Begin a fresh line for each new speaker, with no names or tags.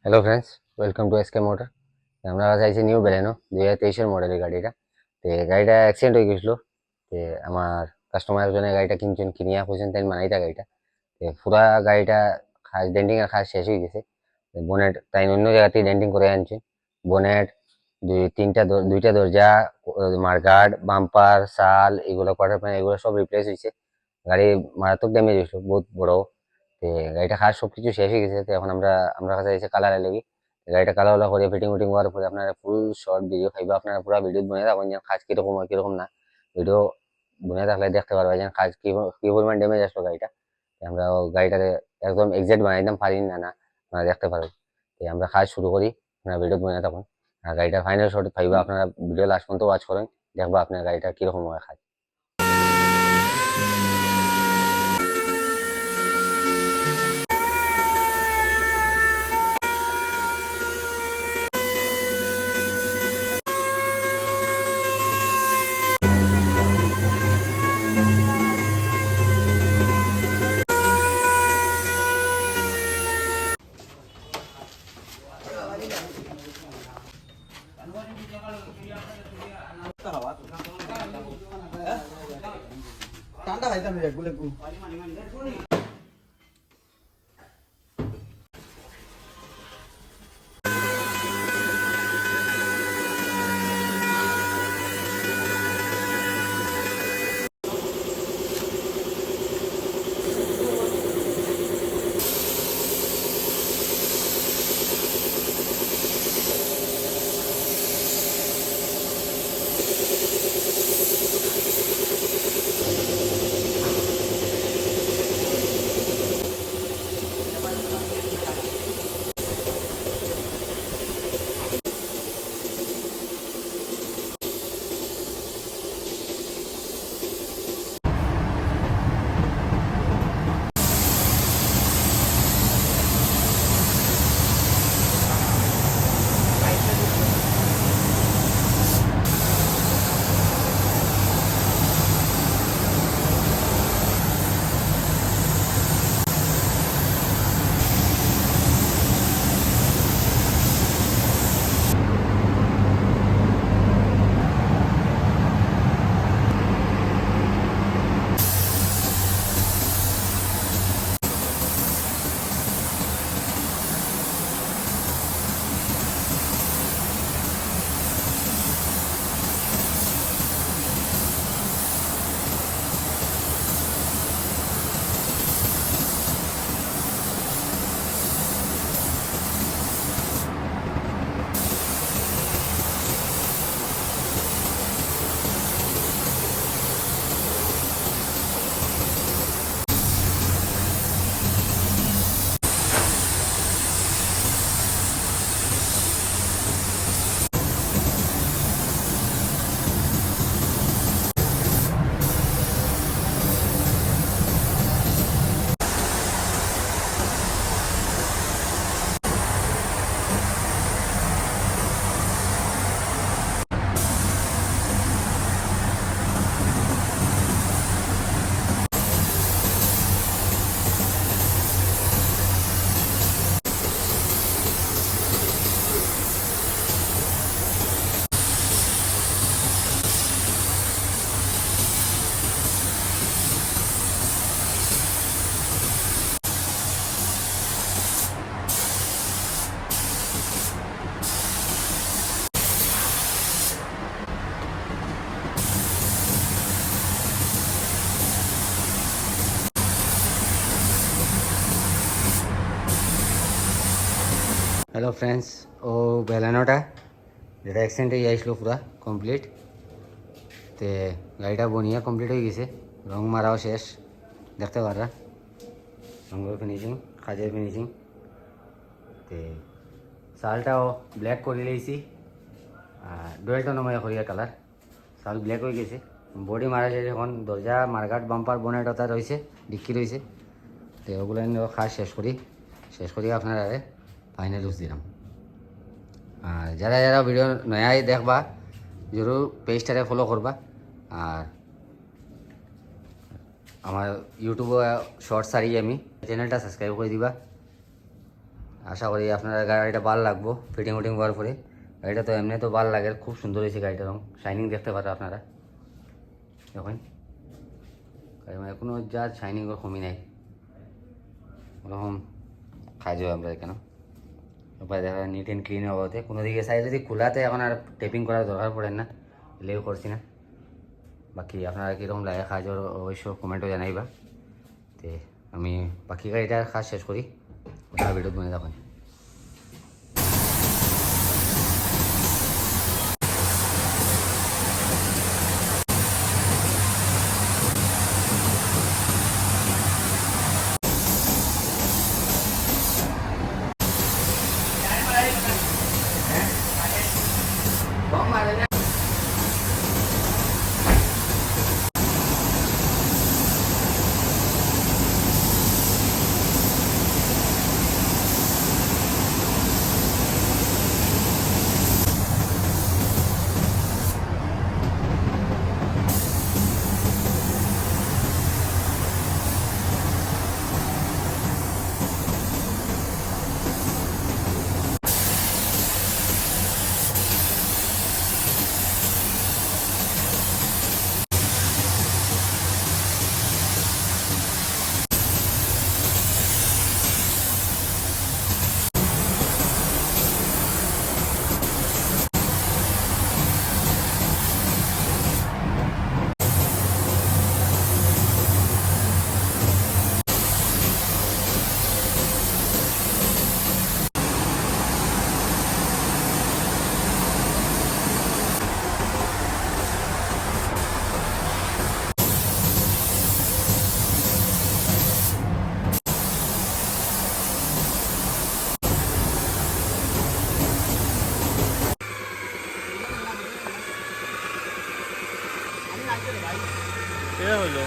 Hello friends, welcome to SK motor. আমরা চাইছি new Baleno 2023-এর মডেলের গাড়িটা। গাড়িটা অ্যাক্সিডেন্ট হয়ে গেছিলো। আমার কাস্টমার জন্য গাড়িটা কিনিয়া পর্যন্ত বানাইতা গাড়িটা। পুরা গাড়িটা খাস ডেন্টিং এর খাস শেষ হয়ে গেছে। বোনেট তাই অন্য জায়গা থেকে ডেন্টিং করে আনছে। বোনেট দুইটা দরজা, মার্গার্ড, বাম্পার, সাল, এগুলো কোয়ার্টার প্যানেল এগুলো সব রিপ্লেস হয়েছে। গাড়ি মারাত্মক ড্যামেজ হয়েছিল, বহুত বড়। তে গাড়িটা খাস সবকিছু শেষ হয়ে গেছে। তো এখন আমরা কাছে এসে কালার লেগে গাড়িটা কালার করে ফিটিং উটিং হওয়ার পরে আপনারা ফুল শর্ট ভিডিও খাইবা। আপনারা পুরো ভিডিও বনে থাকুন যেন কাজ কিরকম হয় কিরকম না। ভিডিও বনে থাকলে দেখতে পারবা যেন কাজ কি পরিমাণ ড্যামেজ আসলো গাড়িটা। আমরা গাড়িটাকে একদম এক্সাক্ট বানাই দিতাম পারি না না আপনারা দেখতে পারবেন। আমরা কাজ শুরু করি, আপনারা ভিডিও বনে থাকুন। আর গাড়িটা ফাইনাল শর্ট পাইবা, আপনারা ভিডিও লাস্ট পর্যন্ত ওয়াচ করেন, দেখবা আপনার গাড়িটা কিরকম হয় কাজ।
ঠান্ডা খাইতাম রেগুলে গু
হ্যালো ফ্রেন্ডস, ও বেলানোটা যেটা অ্যাক্সিডেন্ট হয়ে আসলো পুরা কমপ্লিট। তে গাড়িটা বনিয়া কমপ্লিট হয়ে গেছে, রং মারাও শেষ, দেখতে পারা রঙের ফিনিশিং, কাজের ফিনিশিং। তে শালটাও ব্ল্যাক করে লিয়েছি, আর ডুয়েলটা নময় করিয়া কালার, শাল ব্ল্যাক হয়ে গেছে। বডি মারা যায় এখন, দরজা, মার্গাট, বাম্পার, বোনেট ওটা রয়েছে, ডিক্কি রয়েছে। তো ওগুলো খাস শেষ করি আপনারা ফাইনাল লুজ দিলাম। আর যারা যারা ভিডিও নয়াই দেখবা জরুর পেজটারে ফলো করবা। আর আমার ইউটিউবে শর্টস সারি আমি চ্যানেলটা সাবস্ক্রাইব করে দিবা। আশা করি আপনারা গাড়িটা ভালো লাগবো ফিটিং উটিং হওয়ার পরে। গাড়িটা তো এমনি তো ভালো লাগে, খুব সুন্দর হয়েছে গাড়িটার রং, শাইনিং দেখতে পারেন আপনারা দেখুন। কোনো যা শাইনিং ওর কমই নাই, ওরকম কাজ হয় আমরা এখানে। এবার দেখা নিট অ্যান্ড ক্লিন হওয়াতে কোনো দিকে সাইজ যদি খোলাতে এখন আর টেপিং করার দরকার পড়ে না, এলেও করছি না। বাকি আপনারা কীরকম লাগে কাজ অবশ্য কমেন্টও জানাইবা। তো আমি বাকি গাড়িটার কাজ শেষ করি, ওটা ভিডিও মনে থাকুন।
এ হলো